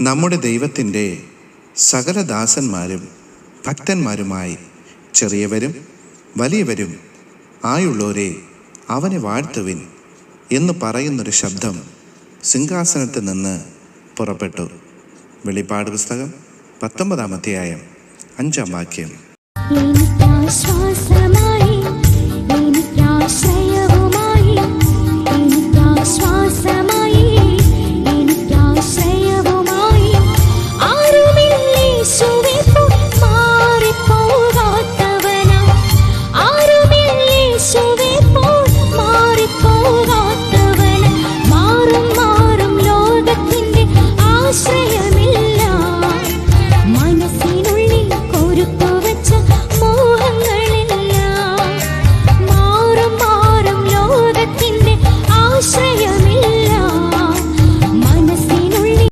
നമ്മുടെ ദൈവത്തിൻ്റെ സകല ദാസന്മാരും ഭക്തന്മാരുമായി ചെറിയവരും വലിയവരും ആയുള്ളവരെ അവനെ വാഴ്ത്തുവിൻ എന്ന് പറയുന്നൊരു ശബ്ദം സിംഹാസനത്തിൽ നിന്ന് പുറപ്പെട്ടു. വെളിപ്പാട് പുസ്തകം 19-ാം അധ്യായം 5-ാം വാക്യം.